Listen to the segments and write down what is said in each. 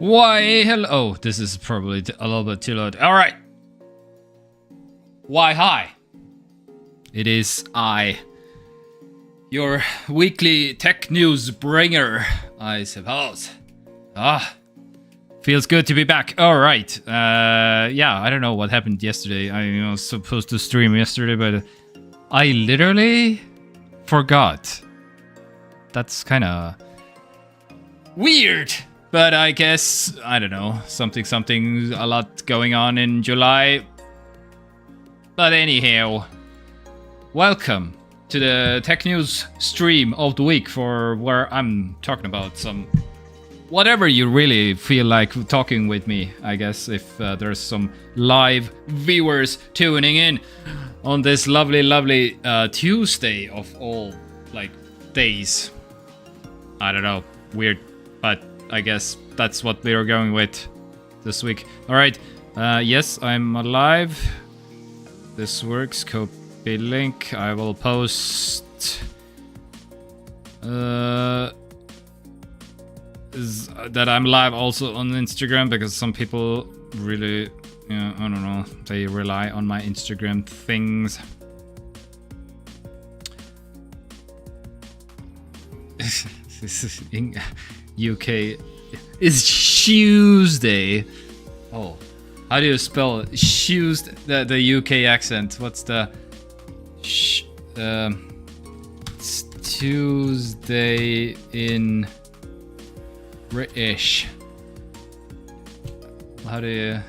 Why, hello. Oh, this is probably a little bit too loud. All right. Why, hi. It is I, your weekly tech news bringer, I suppose. Feels good to be back. All right. Yeah, I don't know what happened yesterday. I was supposed to stream yesterday, but I literally forgot. That's kind of weird. But I guess, I don't know, something, a lot going on in July. But anyhow, welcome to the tech news stream of the week, for where I'm talking about some whatever you really feel like talking with me, I guess, if there's some live viewers tuning in on this lovely Tuesday of all, like, days. I don't know, weird, but I guess that's what we're going with this week. All right, yes, I'm alive. This works. Copy link. I will post that I'm live also on Instagram, because some people really, I don't know, they rely on my Instagram things. This is in UK. It's Tuesday. Oh, how do you spell it? Tuesday, the UK accent. What's the it's Tuesday in British. How do you?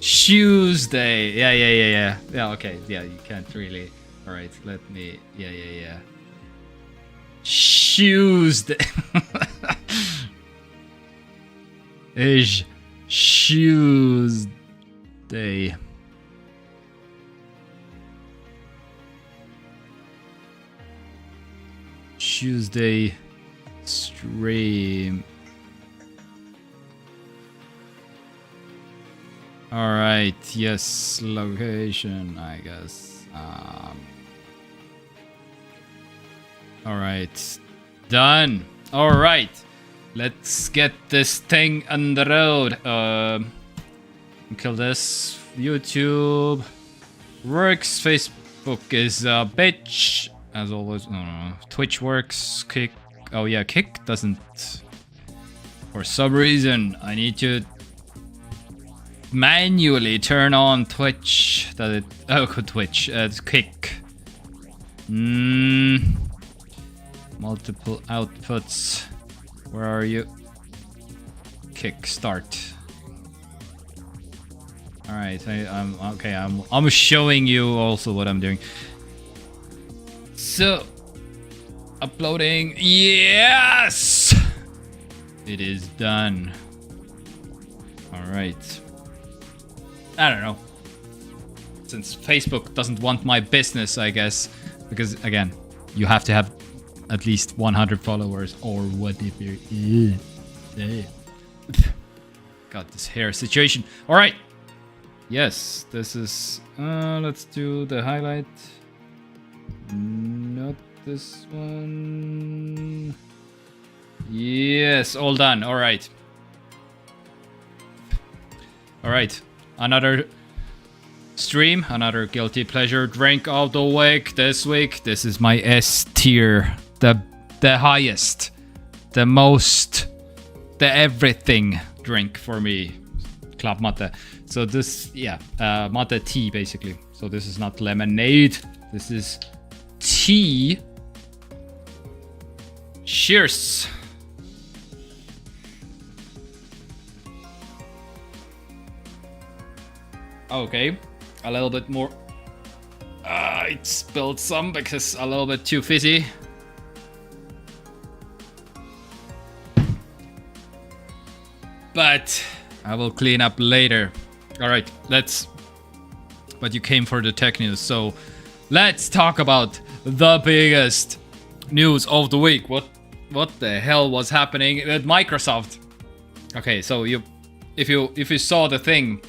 Tuesday. Yeah. Okay. Yeah, you can't really. All right. Let me. Yeah. Tuesday. Is Tuesday. Tuesday stream. All right. Yes, location, I guess. All right. Done. All right. Let's get this thing on the road. Kill this. YouTube works. Facebook is a bitch. As always, no. Twitch works. Kick. Oh yeah, Kick doesn't. For some reason, I need to manually turn on Twitch. Twitch. It's Kick. Multiple outputs. Where are you? Kick start. All right. I'm okay. I'm showing you also what I'm doing. So, uploading. Yes! It is done. Alright. I don't know. Since Facebook doesn't want my business, I guess. Because, again, you have to have at least 100 followers or whatever. Got this hair situation. Alright. Yes, this is... let's do the highlight. Not this one. Yes, all done. All right. Another stream, another guilty pleasure drink of the week. This week, this is my S tier, the highest, the most, the everything drink for me. Club mate. So this, yeah, mate tea basically. So this is not lemonade. This is tea. Cheers. Okay, a little bit more. I spilled some because a little bit too fizzy. But I will clean up later. All right, but you came for the tech news, so let's talk about the biggest news of the week. What the hell was happening at Microsoft? Okay, so if you saw the thing,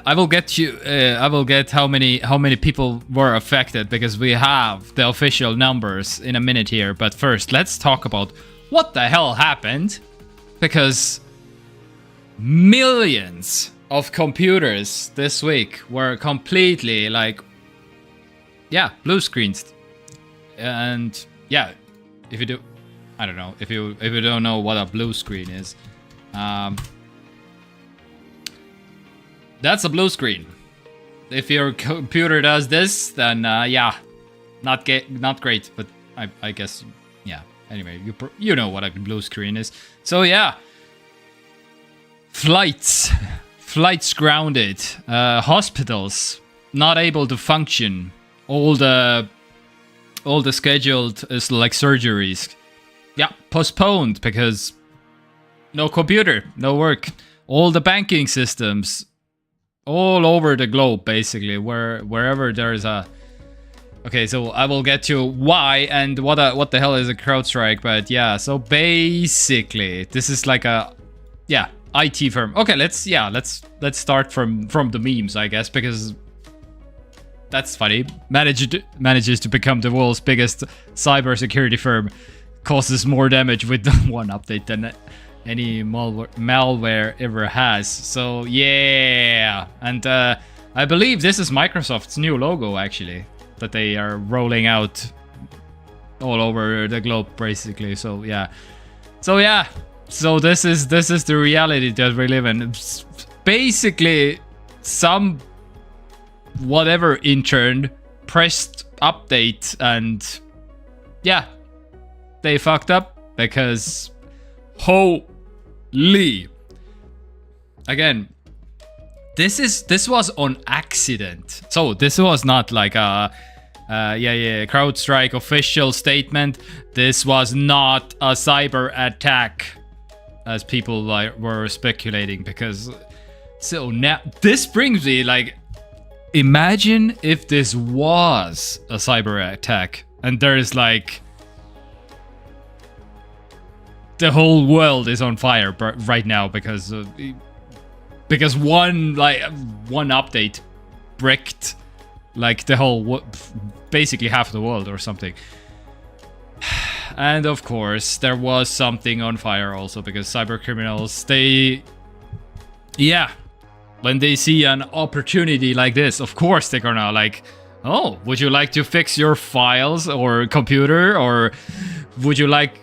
I will get you. I will get how many people were affected because we have the official numbers in a minute here. But first, let's talk about what the hell happened, because millions of computers this week were completely like, yeah, blue screens. And yeah, if you do, I don't know if you don't know what a blue screen is. That's a blue screen. If your computer does this, then yeah, not great. But I guess, yeah. Anyway, you know what a blue screen is. So yeah, flights grounded, hospitals not able to function. All the scheduled like surgeries, yeah, postponed because no computer, no work. All the banking systems. All over the globe, basically, wherever there is a... Okay, so I will get to why and what the hell is a CrowdStrike, but yeah, so basically, this is like a, yeah, IT firm. Okay, let's start from the memes, I guess, because that's funny. Manages to become the world's biggest cybersecurity firm, causes more damage with one update than any malware ever has. So yeah, and I believe this is Microsoft's new logo, actually, that they are rolling out all over the globe, basically. So yeah, so this is the reality that we live in. It's basically, some whatever intern pressed update and yeah, they fucked up because holy. Again, this was on accident. So this was not like a CrowdStrike official statement. This was not a cyber attack, as people were speculating. Because so now this brings me like, imagine if this was a cyber attack and there's like, the whole world is on fire right now because one update bricked like the whole basically half the world or something. And of course there was something on fire also because cybercriminals, when they see an opportunity like this, of course they're gonna like, oh, would you like to fix your files or computer, or would you like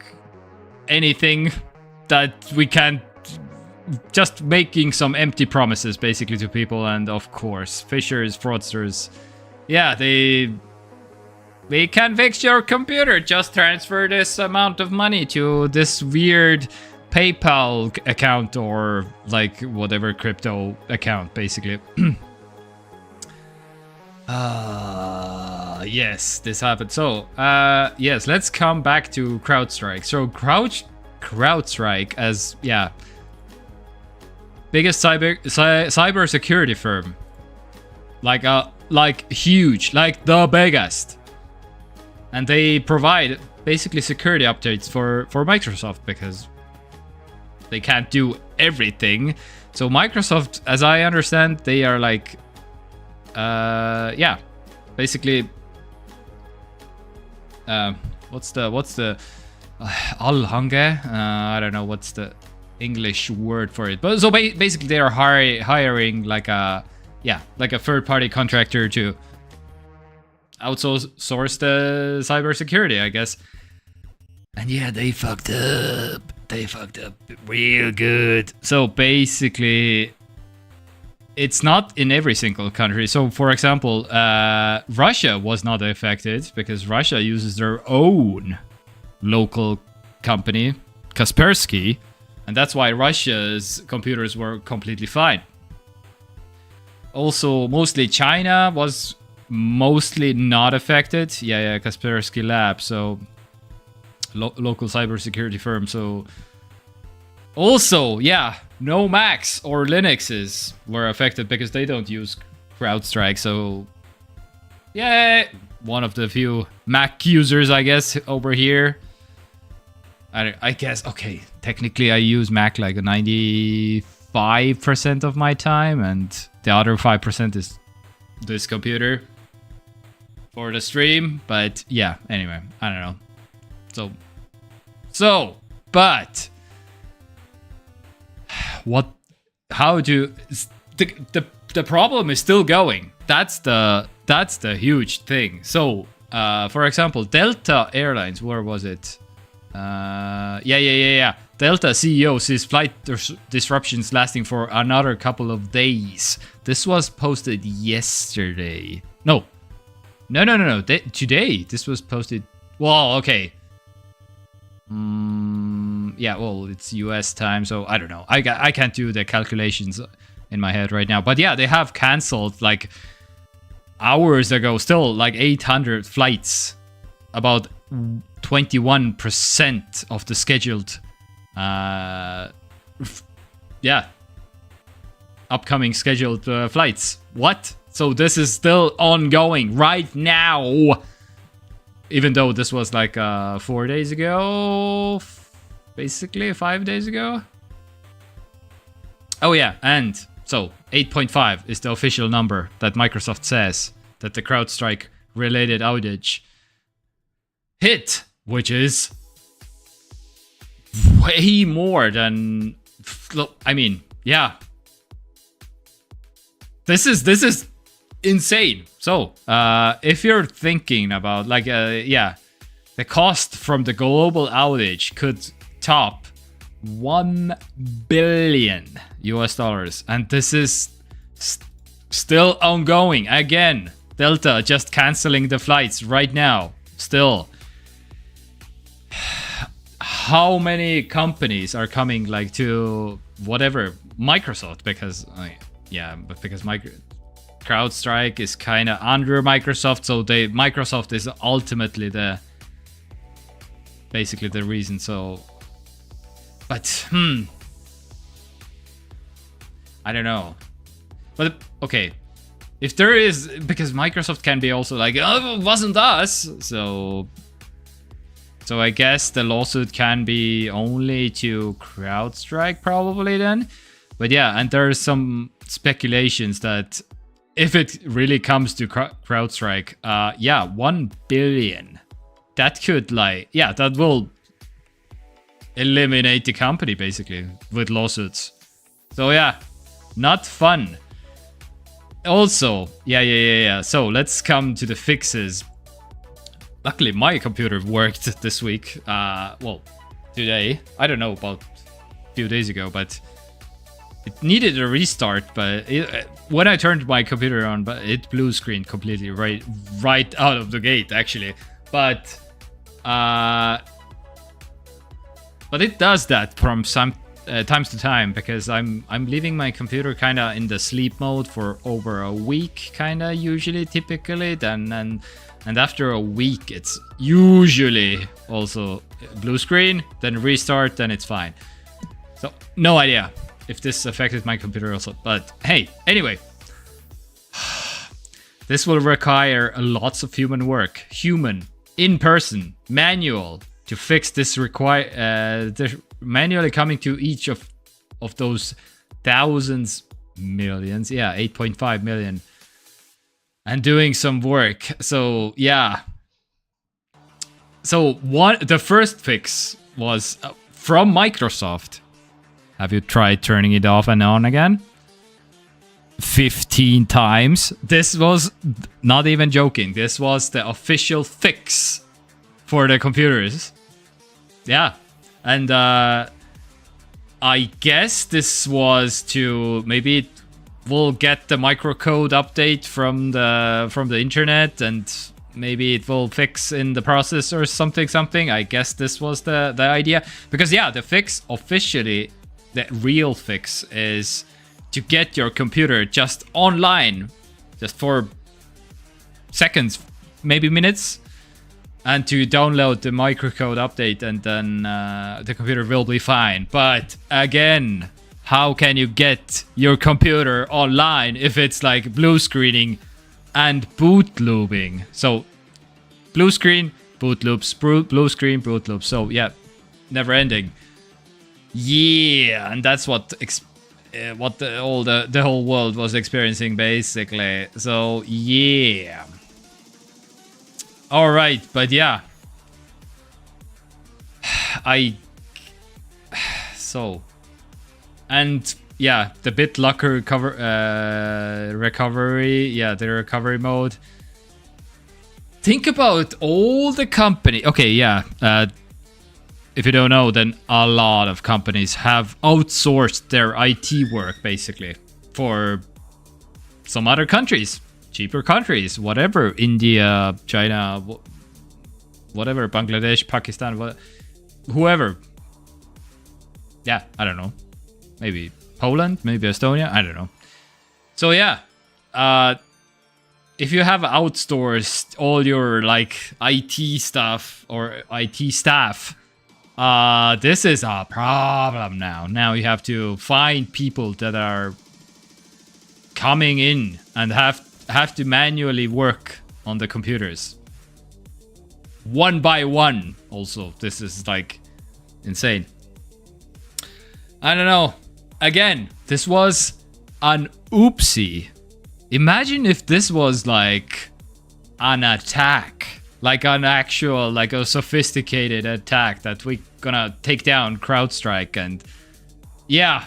anything that we can, just making some empty promises basically to people. And of course phishers, fraudsters, yeah, they can fix your computer, just transfer this amount of money to this weird PayPal account or like whatever crypto account, basically. Yes, this happened. So, yes, let's come back to CrowdStrike. So, CrowdStrike as, yeah, biggest cyber security firm, like huge, like the biggest, and they provide basically security updates for Microsoft because they can't do everything. So Microsoft, as I understand, they are like, yeah, basically, what's the allhange? I don't know what's the English word for it, but so basically they are hiring like a third-party contractor to outsource the cybersecurity, I guess. And yeah, they fucked up. They fucked up real good. So basically, it's not in every single country. So for example, Russia was not affected because Russia uses their own local company, Kaspersky, and that's why Russia's computers were completely fine. Also, mostly China was mostly not affected. Yeah, Kaspersky Lab, so local cybersecurity firm. So also, yeah, no Macs or Linuxes were affected because they don't use CrowdStrike. So yeah, one of the few Mac users, I guess, over here. I guess, okay, technically I use Mac like a 95% 5% of my time, and the other 5% is this computer for the stream. But yeah, anyway, I don't know. But what? How do the problem is still going? That's the huge thing. So, for example, Delta Airlines, where was it? Yeah. Delta CEO sees flight disruptions lasting for another couple of days. This was posted yesterday. No. Today. This was posted. Well, okay. Yeah, well, it's US time, so I don't know. I can't do the calculations in my head right now. But yeah, they have canceled like hours ago, still like 800 flights. About 21% of the scheduled upcoming scheduled flights. What? So this is still ongoing right now, even though this was like 4 days ago, basically 5 days ago. Oh yeah, and so 8.5 is the official number that Microsoft says that the CrowdStrike-related outage hit, which is way more than, I mean, yeah. This is insane. So, if you're thinking about like, the cost from the global outage could top $1 billion US, and this is still ongoing. Again, Delta just canceling the flights right now. Still. How many companies are coming like to whatever Microsoft, because CrowdStrike is kind of under Microsoft, so Microsoft is ultimately basically the reason. So, but I don't know. But okay, if there is, because Microsoft can be also like, oh, it wasn't us, so I guess the lawsuit can be only to CrowdStrike probably then. But yeah, and there's some speculations that if it really comes to CrowdStrike, 1 billion, that could that will eliminate the company basically with lawsuits. So yeah, not fun. Also, so let's come to the fixes. Luckily, my computer worked this week. Well, today. I don't know about a few days ago, but it needed a restart. But when I turned my computer on, it blue screened completely right out of the gate, actually. But it does that from some times to time, because I'm leaving my computer kind of in the sleep mode for over a week, kind of typically. And after a week, it's usually also blue screen, then restart, then it's fine. So no idea if this affected my computer also. But hey, anyway, this will require lots of human work, in person, manual, to fix this. Manually coming to each of those thousands, millions, 8.5 million. And doing some work. So yeah. So the first fix was from Microsoft. Have you tried turning it off and on again? 15 times. This was not even joking. This was the official fix for the computers. Yeah. And I guess this was to maybe we'll get the microcode update from the internet, and maybe it will fix in the process or something. I guess this was the idea, because the fix officially, the real fix is to get your computer just online, just for seconds, maybe minutes, and to download the microcode update, and then the computer will be fine. But again, how can you get your computer online if it's like blue screening and boot looping? So blue screen, boot loops, blue screen, boot loops. So yeah, never ending. Yeah, and that's what what the whole world was experiencing, basically. So yeah. All right, but yeah, and yeah, the BitLocker recovery, yeah, the recovery mode. Think about all the company. Okay, yeah. If you don't know, then a lot of companies have outsourced their IT work basically for some other countries, cheaper countries, whatever, India, China, whatever, Bangladesh, Pakistan, whoever. Yeah, I don't know. Maybe Poland, maybe Estonia, I don't know. So yeah, if you have outsourced all your like IT stuff or IT staff, this is a problem now. Now you have to find people that are coming in and have to manually work on the computers. One by one also. This is like insane. I don't know. Again, this was an oopsie. Imagine if this was like an attack. Like an actual, like a sophisticated attack that we gonna take down CrowdStrike and yeah,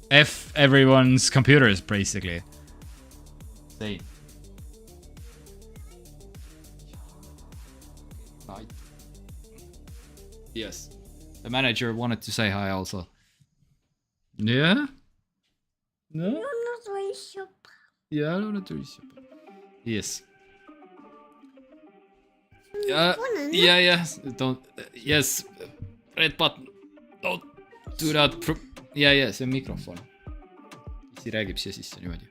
F everyone's computers basically. Say. Hi. Yes. The manager wanted to say hi also. Yeah? No? Yeah, yes. Yes. Don't. Yes. Red button. Don't do that. Ja, see on mikrofon. Siis räägib siia sisse niimoodi.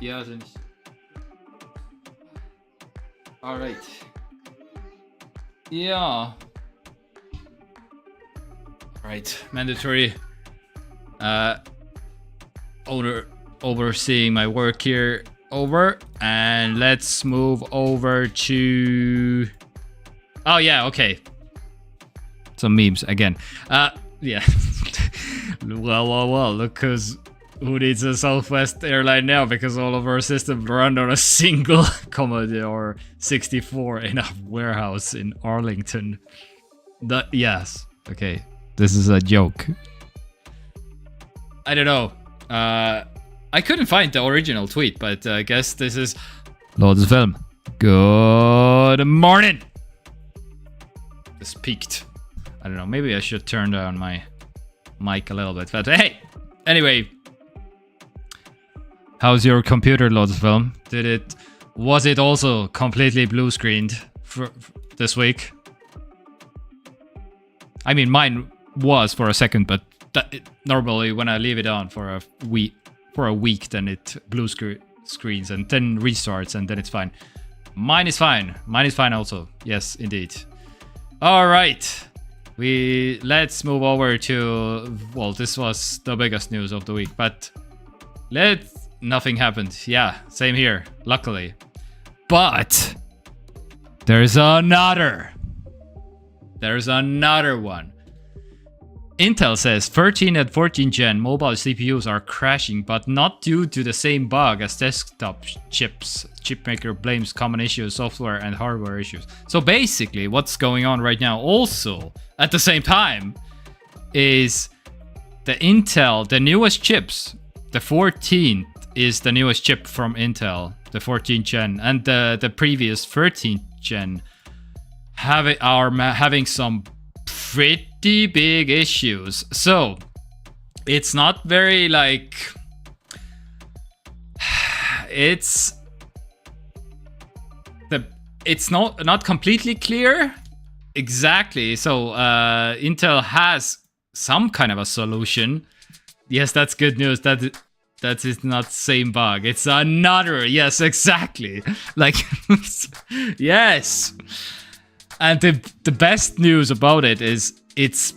Ja, see on. All right. Yeah. Right. Mandatory. Overseeing my work here. Over. And let's move over to. Oh yeah. Okay. Some memes again. Yeah. Well. Look who needs a Southwest airline now, because all of our systems run on a single Commodore 64 in a warehouse in Arlington. Yes. Okay. This is a joke. I don't know. I couldn't find the original tweet, but I guess this is Lord's Film. Good morning. This peaked. I don't know. Maybe I should turn down my mic a little bit. But hey, anyway, how's your computer, Lord's Film? Was it also completely blue screened for this week? I mean, mine was for a second, but normally when I leave it on for a week, then it blue screens and then restarts and then it's fine. Mine is fine. Mine is fine also. Yes, indeed. All right. Let's move over to, well, this was the biggest news of the week, but nothing happened. Yeah, same here, luckily. But there's another one. Intel says 13 and 14 gen mobile CPUs are crashing, but not due to the same bug as desktop chips. Chipmaker blames common issues, software and hardware issues. So basically what's going on right now also at the same time is the Intel, the newest chips, the 14th is the newest chip from Intel, the 14th gen, and the previous 13th gen are having some pretty big issues. So it's not very like it's not completely clear exactly. So Intel has some kind of a solution. Yes, that's good news. That is not same bug. It's another. Yes, exactly. Like yes. And the best news about it is it's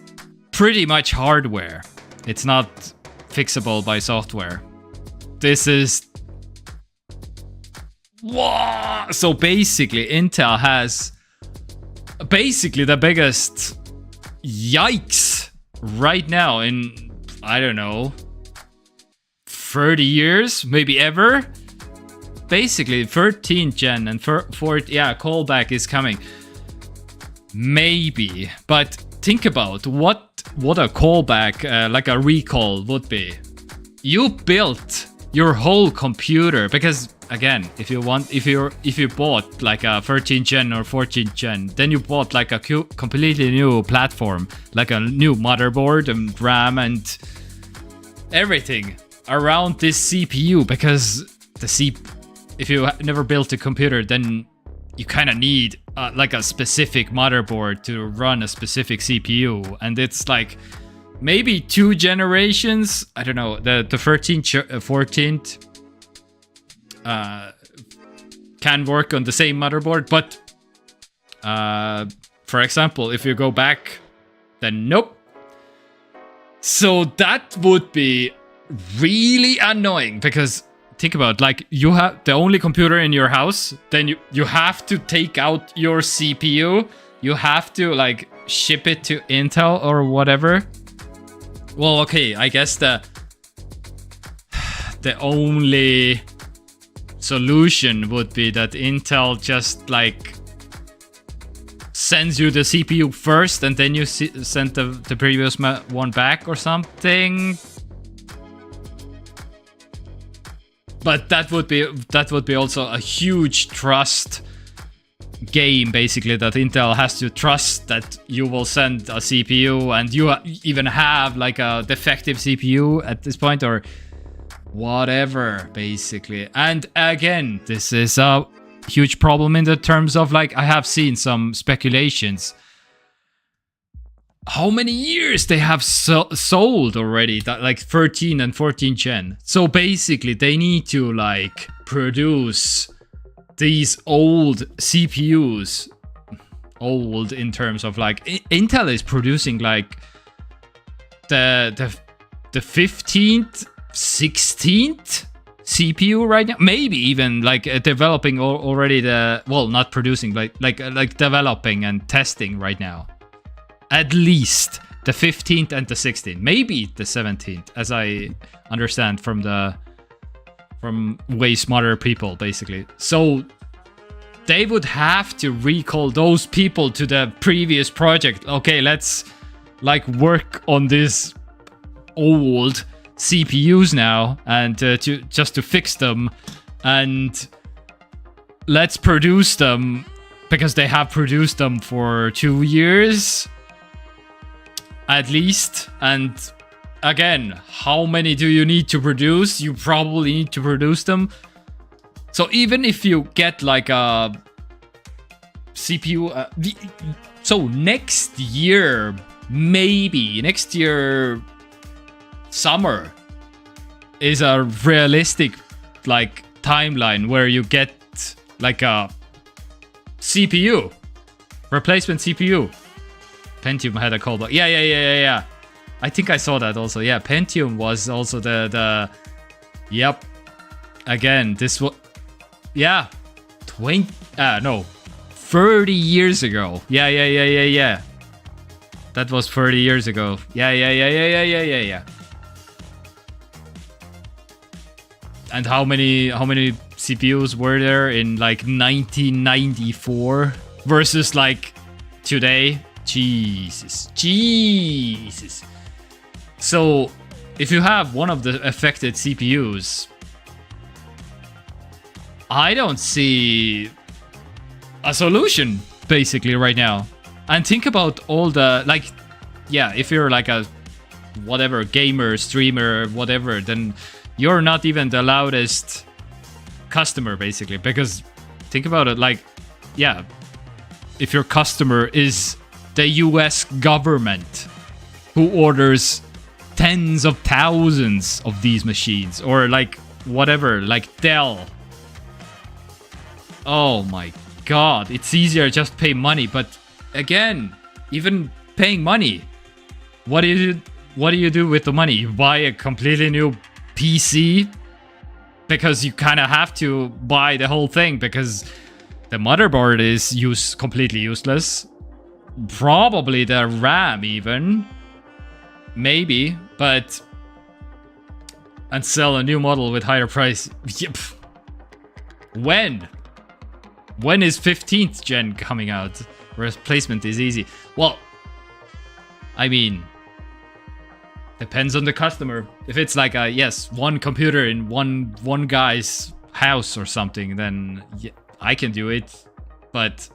pretty much hardware. It's not fixable by software. This is... So basically, Intel has basically the biggest yikes right now in, I don't know, 30 years, maybe ever. Basically 13th gen and 4th, yeah, callback is coming. Maybe, but think about what a callback, like a recall would be. You built your whole computer, because again, if you bought like a 13th gen or 14th gen, then you bought like a completely new platform, like a new motherboard and RAM and everything around this CPU, because if you never built a computer, then you kind of need like a specific motherboard to run a specific CPU, and it's like maybe 2 generations. I don't know, the 13th, 14th can work on the same motherboard, but for example, if you go back, then nope. So that would be really annoying, because think about, like, you have the only computer in your house, then you have to take out your CPU, you have to like ship it to Intel or whatever. Well, okay, I guess the only solution would be that Intel just like sends you the CPU first and then you send the previous one back or something. But that would be also a huge trust game, basically, that Intel has to trust that you will send a CPU and you even have like a defective CPU at this point or whatever, basically. And again, this is a huge problem in the terms of, like, I have seen some speculations how many years they have sold already, that like 13 and 14 gen. So basically they need to like produce these old CPUs, old in terms of like Intel is producing like the 15th, 16th CPU right now, maybe even like developing already not producing, like developing and testing right now. At least the 15th and the 16th, maybe the 17th, as I understand from way smarter people, basically. So they would have to recall those people to the previous project. Okay, let's like work on this old CPUs now and to fix them, and let's produce them, because they have produced them for 2 years at least. And again, how many do you need to produce? You probably need to produce them. So even if you get like a CPU, so next year, maybe next year summer is a realistic like timeline where you get like a CPU, replacement CPU. Pentium had a callback. Yeah. I think I saw that also. Yeah, Pentium was also the yep. Again, this was 30 years ago. Yeah. That was 30 years ago. Yeah. And how many CPUs were there in like 1994 versus like today? Jesus. So if you have one of the affected CPUs, I don't see a solution basically right now. And think about all the if you're like a whatever gamer, streamer, whatever, then you're not even the loudest customer basically, because think about it, if your customer is the US government who orders tens of thousands of these machines, or like whatever, like Dell. Oh my god, it's easier just pay money. But again, even paying money, what do you do with the money? You buy a completely new PC because you kind of have to buy the whole thing because the motherboard is completely useless. probably the RAM even. Maybe, but... And sell a new model with higher price. Yep. When? When is 15th gen coming out? Replacement is easy. Well, I mean... Depends on the customer. If it's like a, yes, one computer in one guy's house or something, then yeah, I can do it. But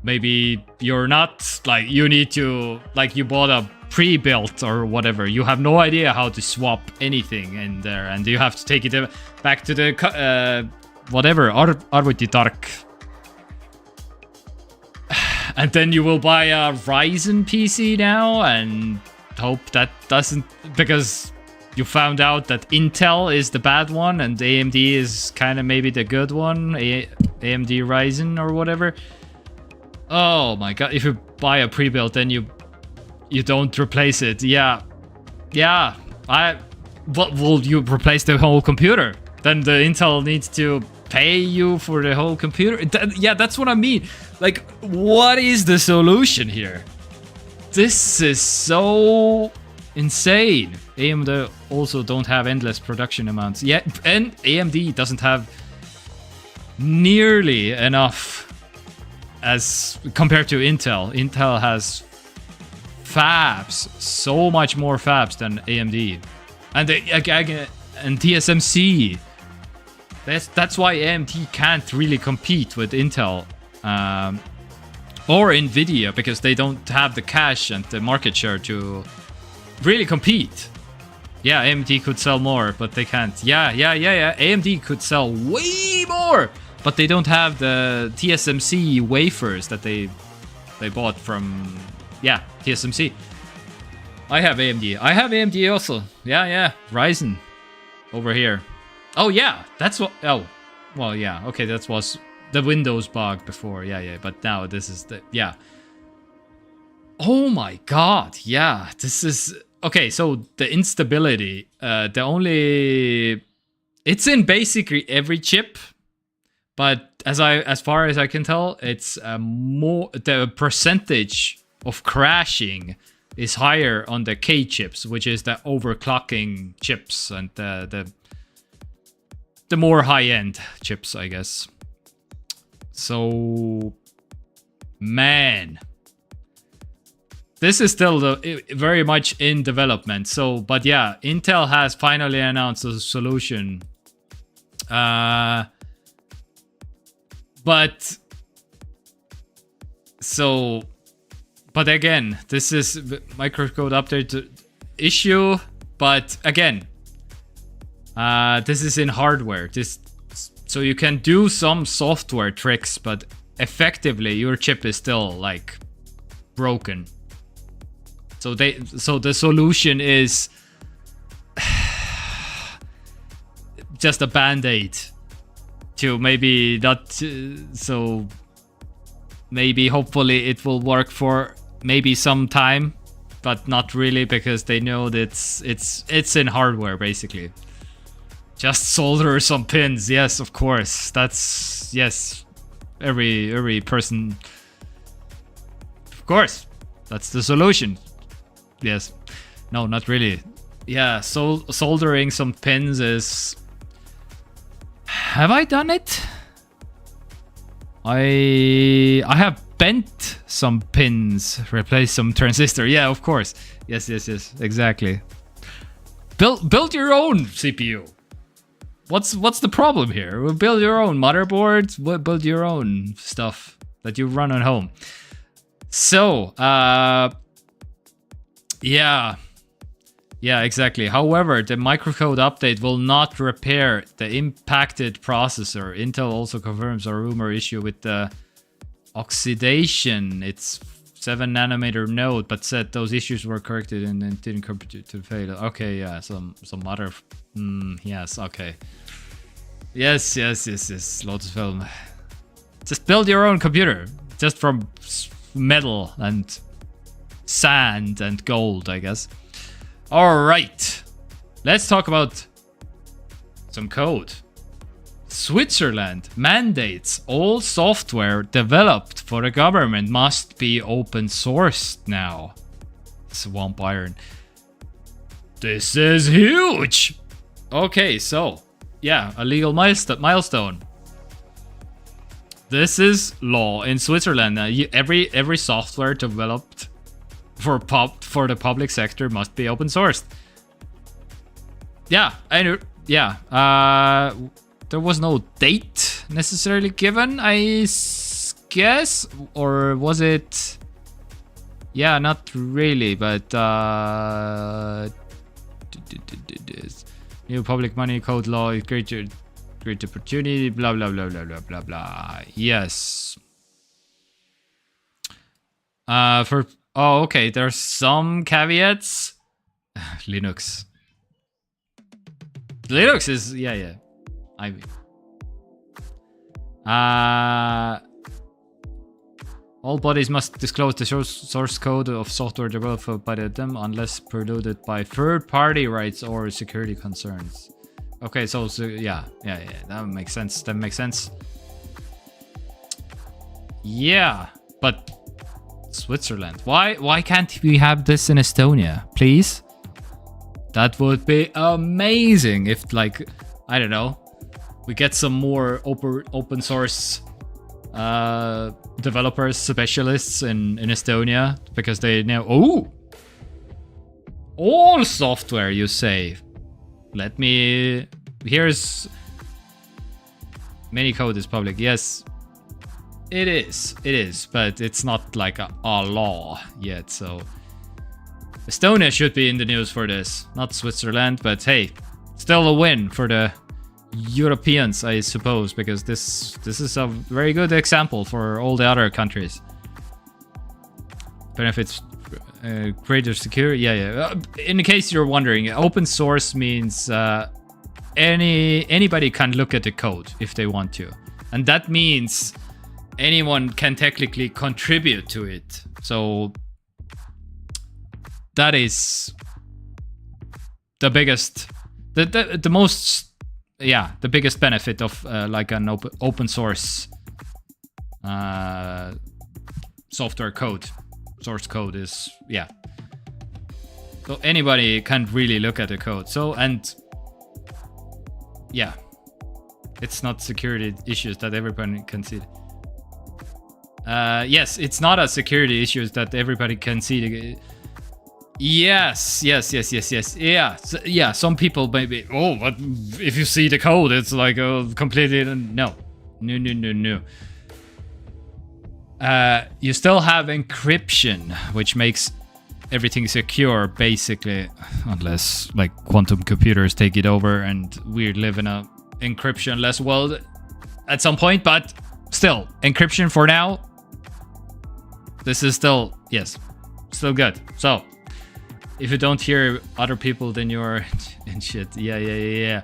maybe you're not, like, you need to, like, you bought a pre-built or whatever. You have no idea how to swap anything in there, and you have to take it back to the, whatever, arvutitark. And then you will buy a Ryzen PC now, and hope that doesn't, because you found out that Intel is the bad one and AMD is kind of maybe the good one, AMD Ryzen or whatever. Oh my god, if you buy a pre-built then you don't replace it. Yeah, what will you replace the whole computer? Then the Intel needs to pay you for the whole computer. Yeah, that's what I mean. Like, what is the solution here? This is so insane. AMD also don't have endless production amounts. Yeah, and AMD doesn't have nearly enough as compared to Intel. Intel has fabs, so much more fabs than AMD. And and TSMC. That's why AMD can't really compete with Intel. Or Nvidia, because they don't have the cash and the market share to really compete. Yeah, AMD could sell more, but they can't. Yeah. AMD could sell way more, but they don't have the TSMC wafers that they bought from, yeah, TSMC. I have AMD. I have AMD also. Yeah. Ryzen over here. Oh, yeah, that's what... Oh, well, yeah. Okay, that was... the Windows bug before, yeah, but now this is the, yeah. Oh my god, yeah, this is, okay, so the instability, it's in basically every chip, but as far as I can tell, it's the percentage of crashing is higher on the K chips, which is the overclocking chips and the more high-end chips, I guess. So, man, this is still very much in development. So, but yeah, Intel has finally announced a solution. But again, this is microcode update issue. But again, this is in hardware. So you can do some software tricks, but effectively your chip is still like broken. So the solution is just a band-aid to maybe not. So maybe hopefully it will work for maybe some time, but not really, because they know that it's in hardware basically. Just solder some pins, yes, of course. That's, yes, every person, of course, that's the solution. Yes, no, not really. Yeah, so soldering some pins is... Have I done it? I have bent some pins, replaced some transistor. Yeah, of course. Yes, exactly. Build your own CPU. What's the problem here? We'll build your own motherboards, we'll build your own stuff that you run at home. So, yeah, exactly. However, the microcode update will not repair the impacted processor. Intel also confirms a rumor issue with the oxidation. It's 7nm node, but said those issues were corrected and didn't contribute to fail. Okay, yeah, some other... yes, okay. Yes, loads of film. Just build your own computer. Just from metal and sand and gold, I guess. Alright. Let's talk about some code. Switzerland mandates all software developed for the government must be open sourced now. Swamp Iron. This is huge! Okay, so, yeah, a legal milestone. This is law in Switzerland. Every software developed for the public sector must be open sourced. Yeah, I know. Yeah, there was no date necessarily given, I guess, or was it? Yeah, not really, but new public money code law, great opportunity, blah blah blah blah blah blah blah. Yes. Okay, there's some caveats. Linux is yeah. All bodies must disclose the source code of software developed by them unless polluted by third-party rights or security concerns. Okay, so yeah, that makes sense. Yeah, but Switzerland. Why can't we have this in Estonia, please? That would be amazing if, like, I don't know, we get some more open source developers, specialists in Estonia, because they know, oh, all software, you say. Here's many code is public. Yes, it is, but it's not like a law yet, so Estonia should be in the news for this, not Switzerland, but hey, still a win for the Europeans, I suppose, because this is a very good example for all the other countries. Benefits greater security. Yeah. In case you're wondering, open source means anybody can look at the code if they want to, and that means anyone can technically contribute to it. So that is the biggest, the most. Yeah, the biggest benefit of like an open source software code, source code is, yeah. So anybody can really look at the code. So, and yeah, it's not security issues that everybody can see. Yes, it's not a security issues that everybody can see. Yes. Yeah. Yeah, some people maybe, oh, but if you see the code, it's like completely, no. You still have encryption, which makes everything secure, basically, unless like quantum computers take it over and we live in a encryption-less world at some point, but still, encryption for now, this is still, yes, still good. So, if you don't hear other people, then you're in shit. Yeah.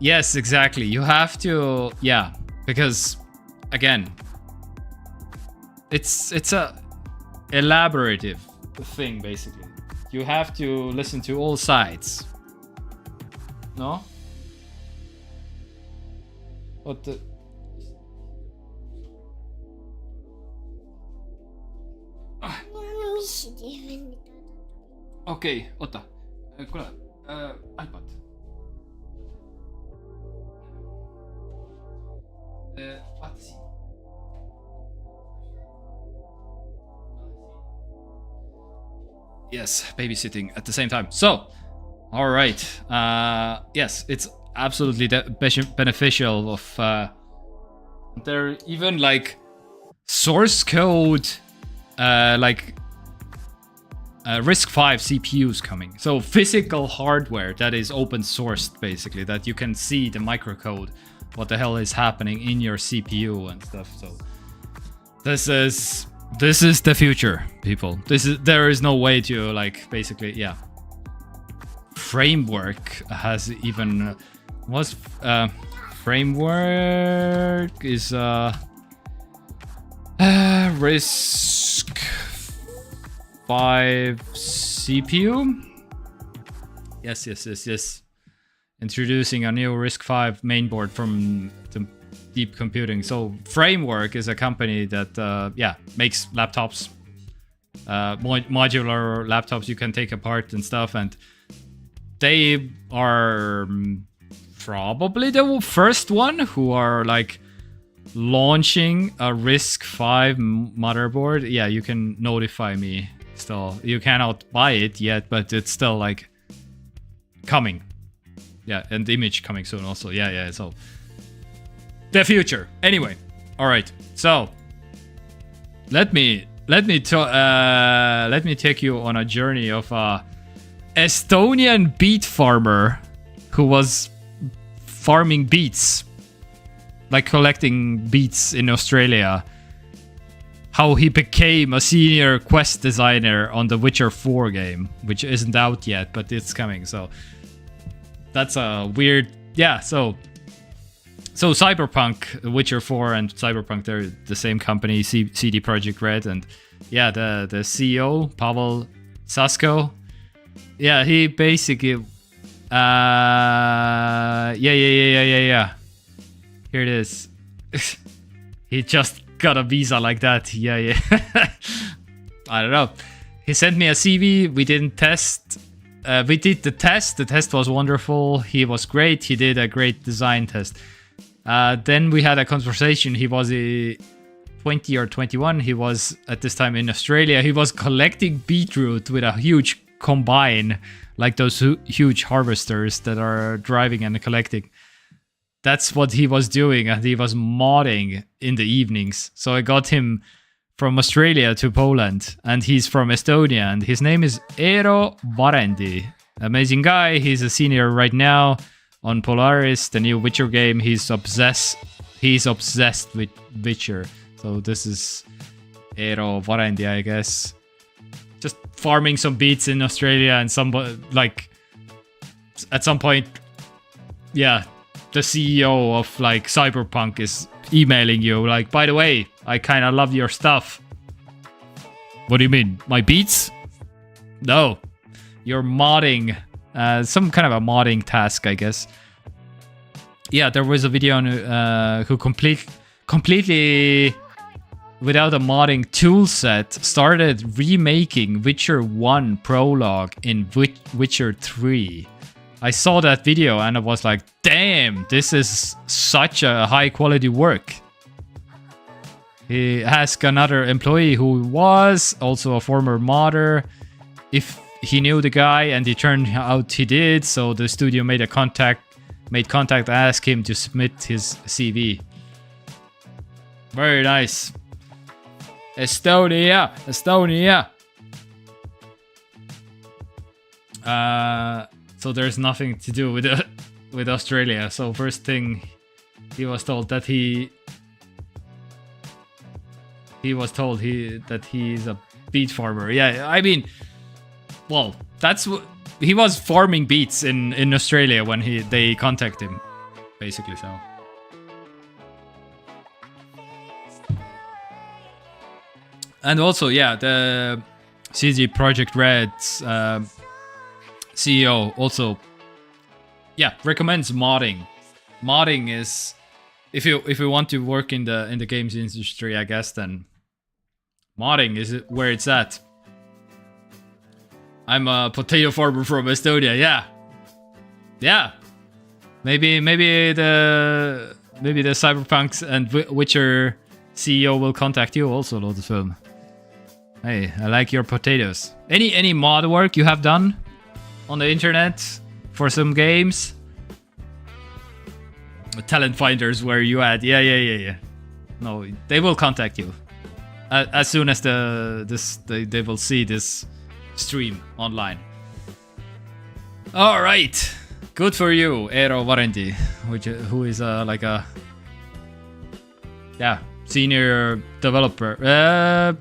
Yes, exactly. You have to, yeah, because again, it's a elaborative thing, basically. You have to listen to all sides. No? What the? Okei, ota. Kuule, iPad. Vaata siin. Yes, babysitting at the same time. So, all right. Yes, it's absolutely beneficial of there even like source code like RISC-V CPUs coming. So physical hardware that is open sourced, basically, that you can see the microcode, what the hell is happening in your CPU and stuff. So this is the future, people. There is no way to like basically, yeah. Framework has even framework is RISC-V CPU. Yes. introducing a new RISC-V mainboard from the Deep Computing. So Framework is a company that makes laptops, modular laptops you can take apart and stuff, and they are probably the first one who are like launching a RISC-V motherboard. Yeah, you can notify me still. You cannot buy it yet, but it's still like coming. Yeah, and the image coming soon also. Yeah, so the future. Anyway, all right. So let me take you on a journey of a Estonian beet farmer who was farming beets, like collecting beets in Australia. How he became a senior quest designer on the Witcher 4 game, which isn't out yet, but it's coming. So that's a weird, yeah. So Cyberpunk, Witcher 4 and Cyberpunk, they're the same company, CD Projekt Red, and yeah, the CEO Pawel Sasko. Yeah, he basically, yeah. Here it is. He just got a visa like that. Yeah. I don't know. He sent me a CV. We didn't test. We did the test. The test was wonderful. He was great. He did a great design test. Then we had a conversation. He was 20 or 21. He was at this time in Australia. He was collecting beetroot with a huge combine, like those huge harvesters that are driving and collecting. That's what he was doing, and he was modding in the evenings. So I got him from Australia to Poland, and he's from Estonia, and his name is Eero Varendi. Amazing guy. He's a senior right now on Polaris, the new Witcher game. He's obsessed with Witcher. So this is Eero Varendi, I guess. Just farming some beets in Australia, and at some point, yeah, the CEO of like Cyberpunk is emailing you like, by the way, I kind of love your stuff. What do you mean? My beets? No, you're modding, some kind of a modding task, I guess. Yeah, there was a video on who completely without a modding toolset started remaking Witcher 1 prologue in Witcher 3. I saw that video and I was like, damn, this is such a high quality work. He asked another employee who was also a former modder if he knew the guy, and it turned out he did. So the studio made contact, asked him to submit his CV. Very nice. Estonia. So there's nothing to do with Australia. So first thing, he was told that he's a beet farmer. Yeah, I mean, well, that's what he was, farming beets in Australia when they contacted him, basically. So and also, yeah, the CD Projekt Red's CEO also, yeah, recommends modding. Modding is, if you want to work in the games industry, I guess, then modding is where it's at. I'm a potato farmer from Estonia. Yeah. Maybe the Cyberpunks and Witcher CEO will contact you also, Lord of Film. Hey, I like your potatoes. Any mod work you have done on the internet for some games? Talent finders where you at? Yeah. No, they will contact you as soon as they will see this stream online. All right, good for you, Eero Varendi, who is like a senior developer.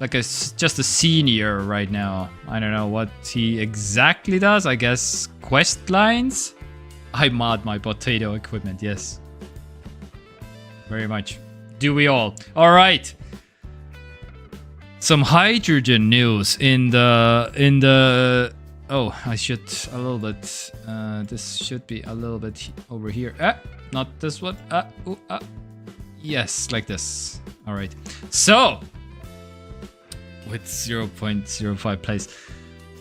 Like just a senior right now. I don't know what he exactly does. I guess quest lines. I mod my potato equipment. Yes, very much. Do we all? All right. Some hydrogen news in the Oh, I should a little bit. This should be a little bit over here. Not this one. Yes, like this. All right. So, with 0.05 place,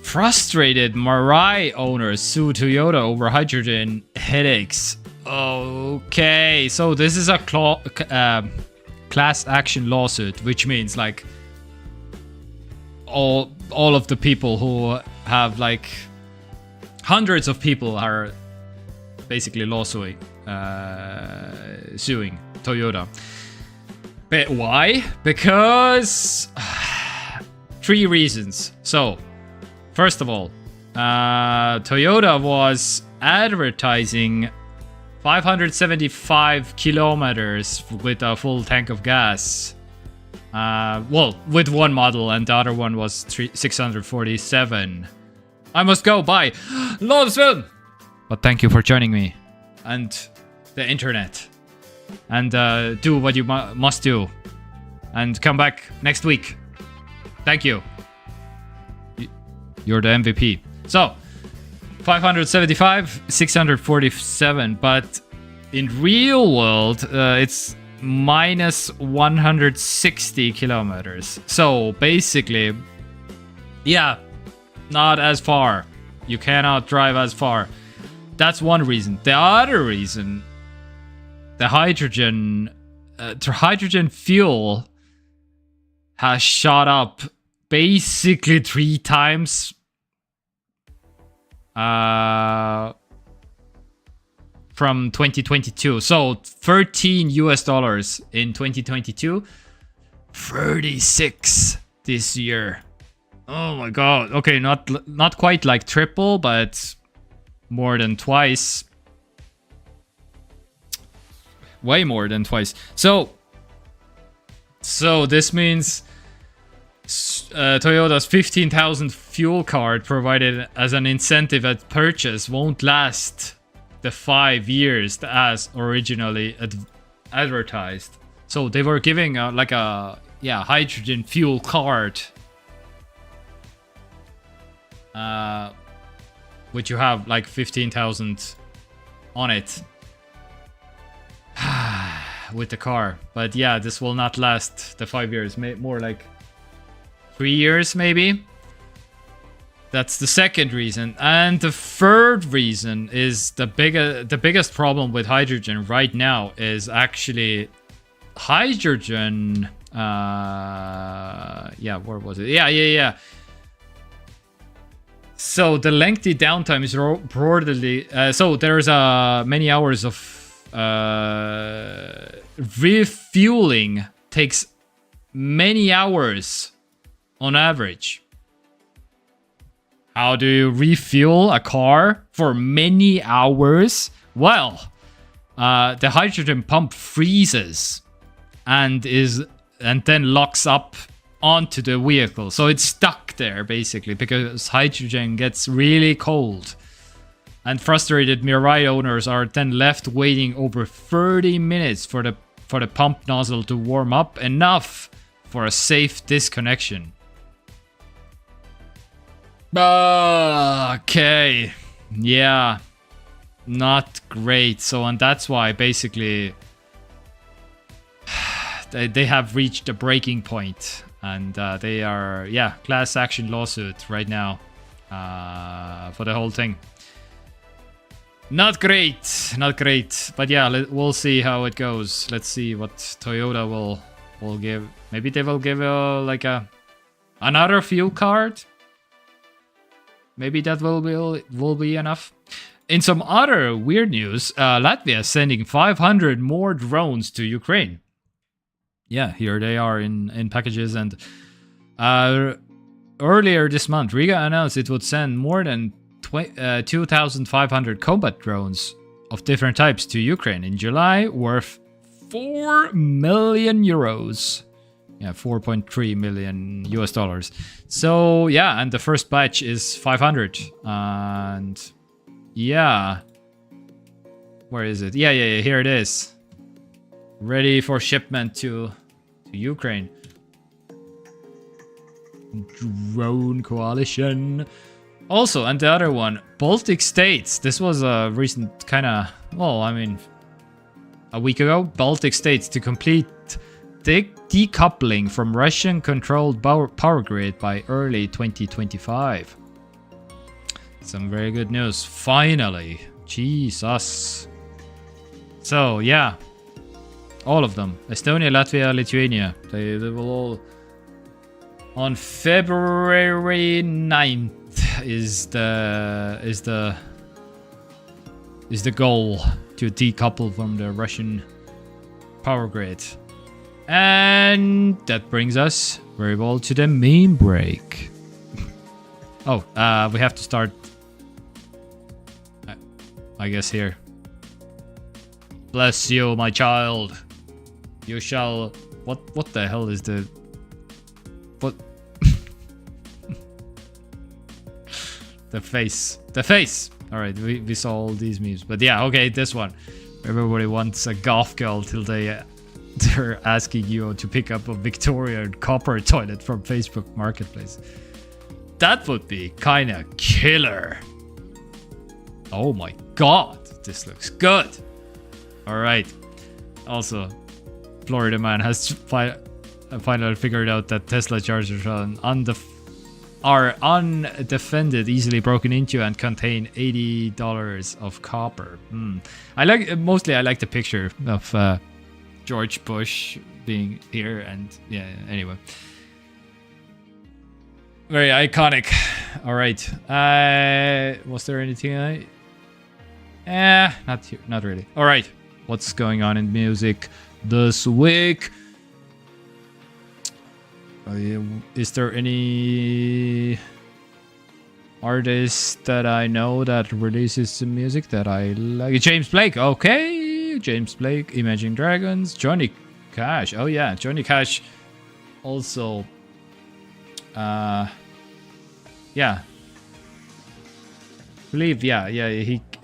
frustrated Mirai owners sue Toyota over hydrogen headaches. Okay, so this is a class action lawsuit, which means like all of the people who have like hundreds of people are basically lawsuing, suing Toyota. But why? Because 3 reasons. So, first of all, Toyota was advertising 575 kilometers with a full tank of gas. Well, with one model, and the other one was 647. I must go. Bye. Love this film. But thank you for joining me and the internet. And do what you must do. And come back next week. Thank you. You're the MVP. So, 575, 647. But in real world, it's minus 160 kilometers. So basically, yeah, not as far. You cannot drive as far. That's one reason. The other reason, the hydrogen fuel has shot up basically 3 times from 2022. So $13 in 2022, 36 this year. Oh my god. Okay, not quite like triple, but more than twice. Way more than twice. So this means Toyota's 15,000 fuel card provided as an incentive at purchase won't last the 5 years as originally advertised. So they were giving like a hydrogen fuel card, which you have like 15,000 on it with the car. But yeah, this will not last the 5 years, more like 3 years maybe. That's the second reason. And the third reason is the biggest problem with hydrogen right now is actually hydrogen. Yeah, where was it? Yeah. So the lengthy downtime is broadly. So there's many hours of refueling takes many hours on average. How do you refuel a car for many hours? Well, the hydrogen pump freezes and then locks up onto the vehicle. So it's stuck there basically because hydrogen gets really cold. And frustrated Mirai owners are then left waiting over 30 minutes for the pump nozzle to warm up enough for a safe disconnection. Okay, yeah, not great. So, and that's why basically they have reached a breaking point, and they are, class action lawsuit right now for the whole thing. Not great, but yeah, we'll see how it goes. Let's see what Toyota will give. Maybe they will give another fuel card. Maybe that will be enough. In some other weird news, Latvia is sending 500 more drones to Ukraine. Yeah, here they are in packages. And earlier this month, Riga announced it would send more than 2,500 combat drones of different types to Ukraine in July, worth 4 million euros. Yeah, 4.3 million US dollars. So yeah, and the first batch is 500. And yeah, where is it? Yeah, here it is. Ready for shipment to Ukraine. Drone coalition. Also, and the other one, Baltic states. This was a recent kind of, well, I mean, a week ago. Baltic states to complete decoupling from Russian-controlled power grid by early 2025. Some very good news. Finally. Jesus. So, yeah. All of them. Estonia, Latvia, Lithuania. They will all... On February 9th is the goal to decouple from the Russian power grid. And that brings us very well to the main break. Oh, we have to start, I guess, here. Bless you, my child. You shall... What the hell is the... What? The face. The face! Alright, we saw all these memes. But yeah, okay, this one. Everybody wants a goth girl till they're asking you to pick up a Victorian copper toilet from Facebook Marketplace. That would be kinda killer. Oh my god, this looks good. Alright. Also, Florida man has finally figured out that Tesla chargers are undefended, easily broken into, and contain $80 of copper. I like the picture of George Bush being here, and yeah. Anyway, very iconic. All right. Was there anything not really. All right. What's going on in music this week? Is there any artist that I know that releases some music that I like? James Blake, okay. James Blake, Imagine Dragons, Johnny Cash. Oh yeah, Johnny Cash. Also, yeah. I believe, yeah.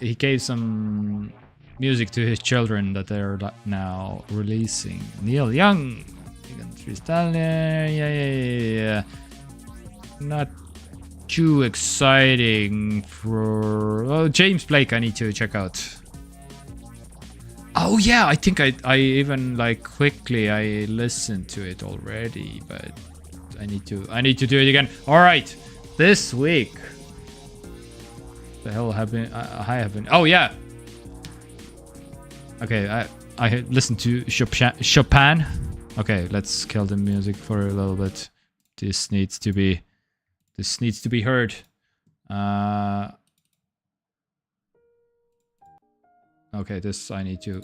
He gave some music to his children that they're now releasing. Neil Young. Yeah. Not too exciting for James Blake. I need to check out. Oh yeah, I think I even like quickly I listened to it already, but I need to do it again. All right, this week. The hell happened? I haven't. Oh yeah. Okay, I listened to Chopin. Okay, let's kill the music for a little bit. This needs to be heard. Okay, this I need to.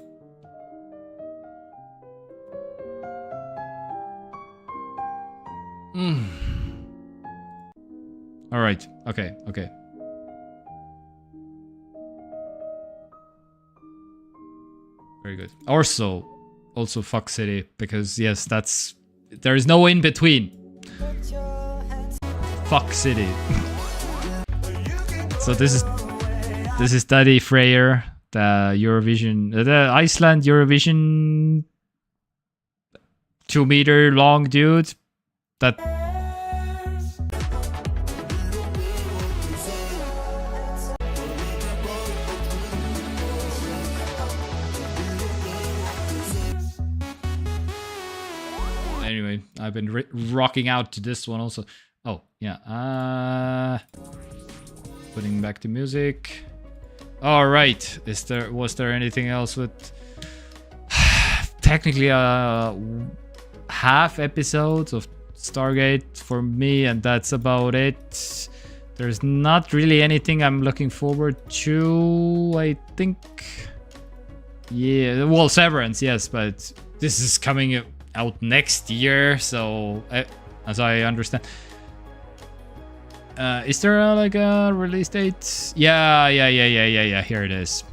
All right. Okay. Very good. Also fuck city, because yes, there is no in between. Fuck city. So this is Daddy Freyr, the Iceland Eurovision 2 meter long dude that anyway, I've been rocking out to this one also. Oh, yeah. Putting back the music. All right. Was there anything else with technically half episodes of Stargate for me, and that's about it. There's not really anything I'm looking forward to, I think. Yeah, well, Severance, yes, but this is coming out next year, so as I understand. Is there like a release date? Yeah. Here it is.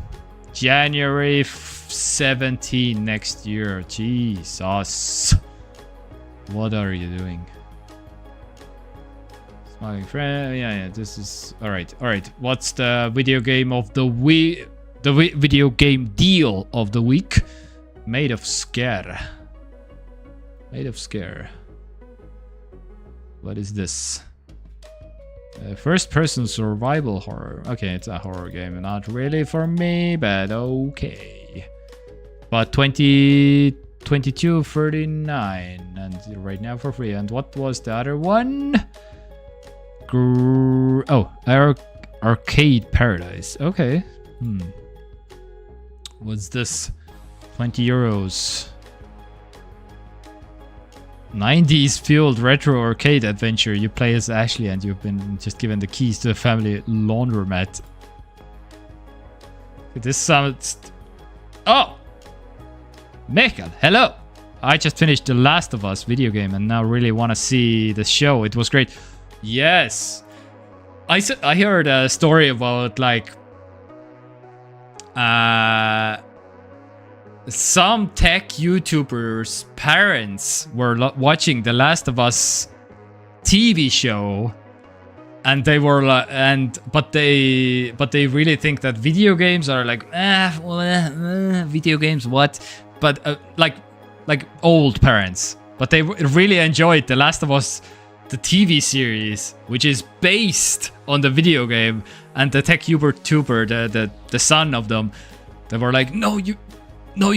January 17 next year. Jesus. What are you doing? Smiling friend. Yeah. This is all right. What's the video game of the week? The video game deal of the week? Made of Scare. What is this? First-person survival horror. Okay, it's a horror game. Not really for me, but okay. But 22.39 and right now for free. And what was the other one? Arcade Paradise. Okay. What's this? 20 euros. 90s fueled retro arcade adventure. You play as Ashley and you've been just given the keys to the family laundromat. This sounds... Oh! Michael, hello! I just finished The Last of Us video game and now really want to see the show. It was great. Yes! I heard a story about like... some tech YouTubers' parents were watching The Last of Us TV show, and they were like, but they really think that video games are like, video games, what? But like old parents. But they really enjoyed The Last of Us, the TV series, which is based on the video game, and the tech YouTuber, the son of them, they were like, no, you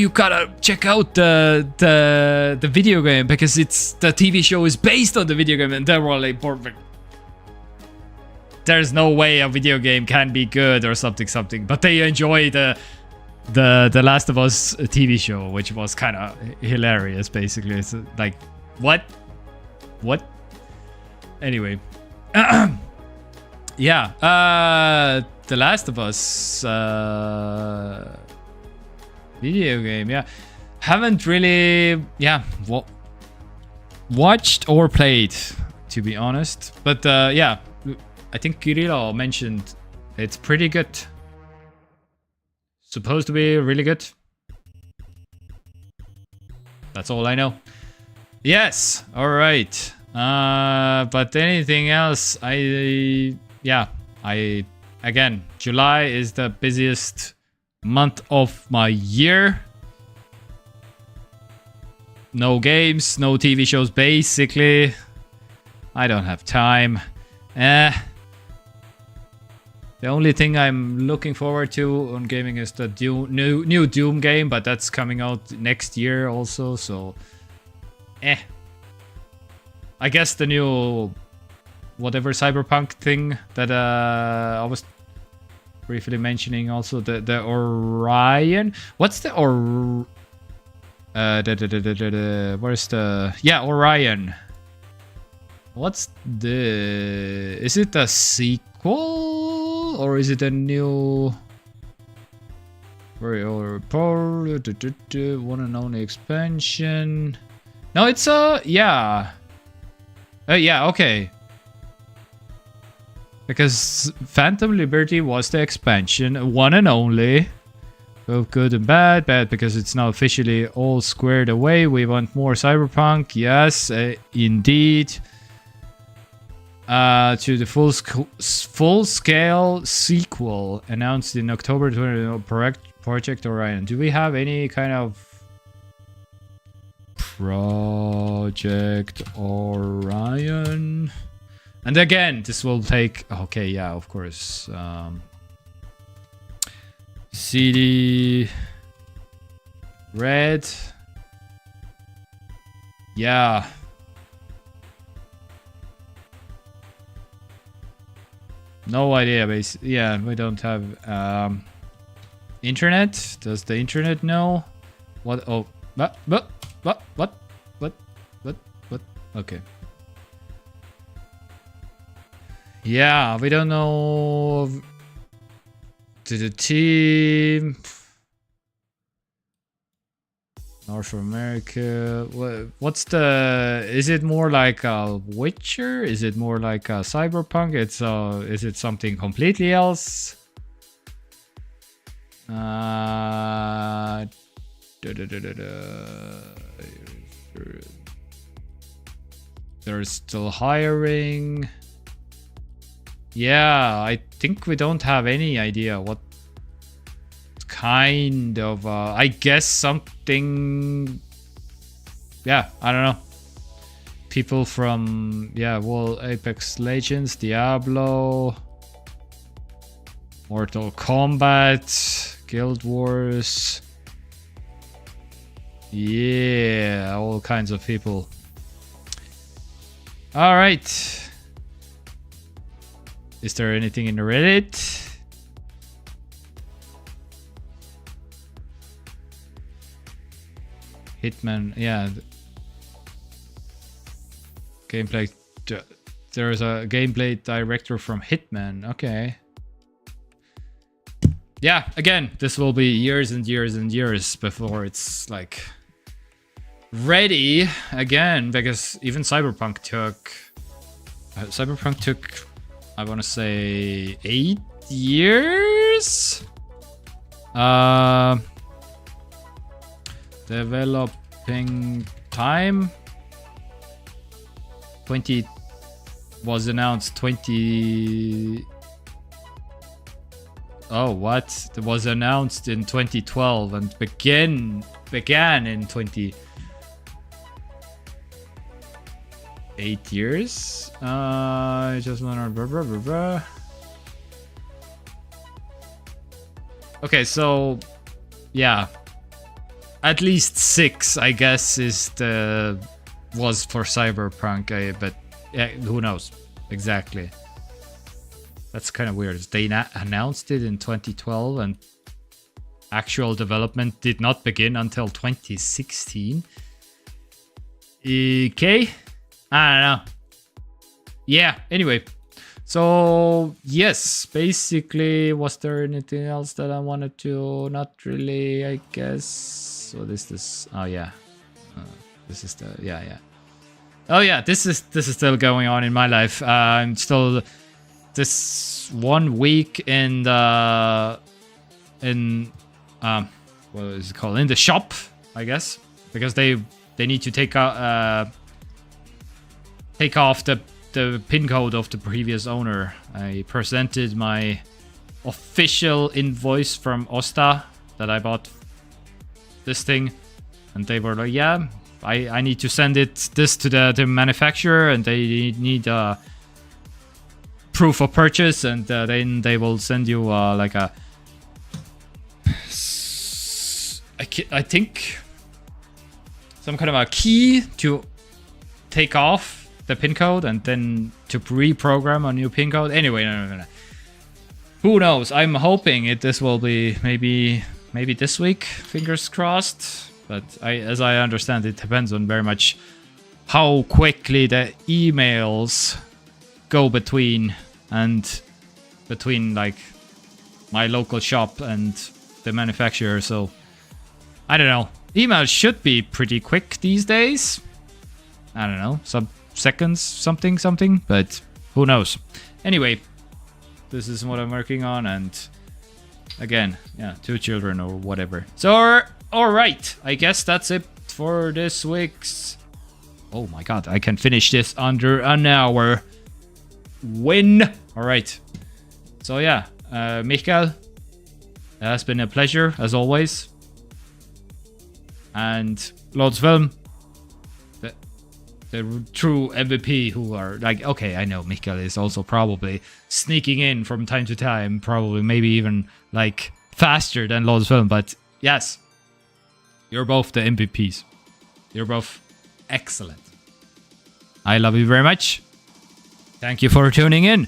gotta check out the video game because it's the TV show is based on the video game, and they were like, perfect. There's no way a video game can be good or something. But they enjoy the Last of Us TV show, which was kind of hilarious. Basically, it's like, what? Anyway, yeah. The Last of Us. Video game, yeah. Haven't really, watched or played, to be honest. But yeah, I think Kirilo mentioned it's pretty good. Supposed to be really good. That's all I know. Yes, all right. But anything else? Again, July is the busiest month of my year. No games, no TV shows, basically. I don't have time. The only thing I'm looking forward to on gaming is the new Doom game, but that's coming out next year also, so I guess the new whatever Cyberpunk thing that I was briefly mentioning also, the Orion. What's the where's the Orion? What's the... Is it a sequel or is it a new... One and only expansion? No, it's a... Yeah, okay. Because Phantom Liberty was the expansion, one and only. Both good and bad. Bad because it's now officially all squared away. We want more Cyberpunk. Yes, indeed. To the full-scale sequel announced in October 2020, Projekt Orion. Do we have any kind of Projekt Orion? And again, this will take... Okay, yeah, of course. CD... Red... Yeah. No idea, basically. Yeah, we don't have... internet? Does the internet know? What? Oh, what? Okay. Yeah, we don't know to the team. North America. What's the... Is it more like a Witcher? Is it more like a Cyberpunk? Is it something completely else? They're still hiring. Yeah, I think we don't have any idea what kind of... I guess something... Yeah, I don't know. people from, yeah, well, Apex Legends, Diablo, Mortal Kombat, Guild Wars. Yeah, all kinds of people. All right. Is there anything in the Reddit? Hitman, yeah. Gameplay. There is a gameplay director from Hitman. Okay. Yeah, again, this will be years and years and years before it's like ready again, because even Cyberpunk took, I want to say 8 years. Developing time 20 was announced 20. Oh, what? It was announced in 2012 and began in 8 years. I just want to. Okay, so yeah, at least 6, I guess, was for Cyberpunk. But yeah, who knows exactly? That's kind of weird. They announced it in 2012 and actual development did not begin until 2016. Okay. I don't know. Yeah, anyway. So, yes, basically, was there anything else that I wanted to? Not really, I guess. So this, oh yeah. This is the, yeah. Oh yeah, this is still going on in my life. I'm still this 1 week in what is it called? In the shop, I guess, because they need to take off the pin code of the previous owner. I presented my official invoice from Osta that I bought this thing, and they were like, yeah, I need to send this to the manufacturer, and they need proof of purchase, and then they will send you like a I think some kind of a key to take off the pin code and then to reprogram a new pin code. Anyway, no. Who knows? I'm hoping this will be maybe this week. Fingers crossed. But as I understand, it depends on very much how quickly the emails go between like my local shop and the manufacturer. So I don't know. Emails should be pretty quick these days. I don't know, some seconds, something, but who knows? Anyway, this is what I'm working on, and again, yeah, 2 children or whatever. So, all right, I guess that's it for this week's. Oh my god, I can finish this under an hour. Win. All right. So yeah, Mikael, it has been a pleasure as always. And Lodsfilm, the true MVP, who are like, okay, I know Mikael is also probably sneaking in from time to time, probably maybe even like faster than Lodsfilm, but yes, you're both the MVPs. You're both excellent. I love you very much. Thank you for tuning in.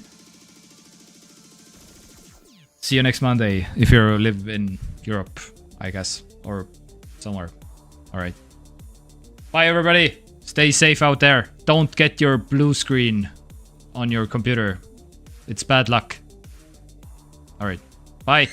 See you next Monday if you live in Europe, I guess, or somewhere. All right. Bye, everybody. Stay safe out there. Don't get your blue screen on your computer. It's bad luck. All right. Bye.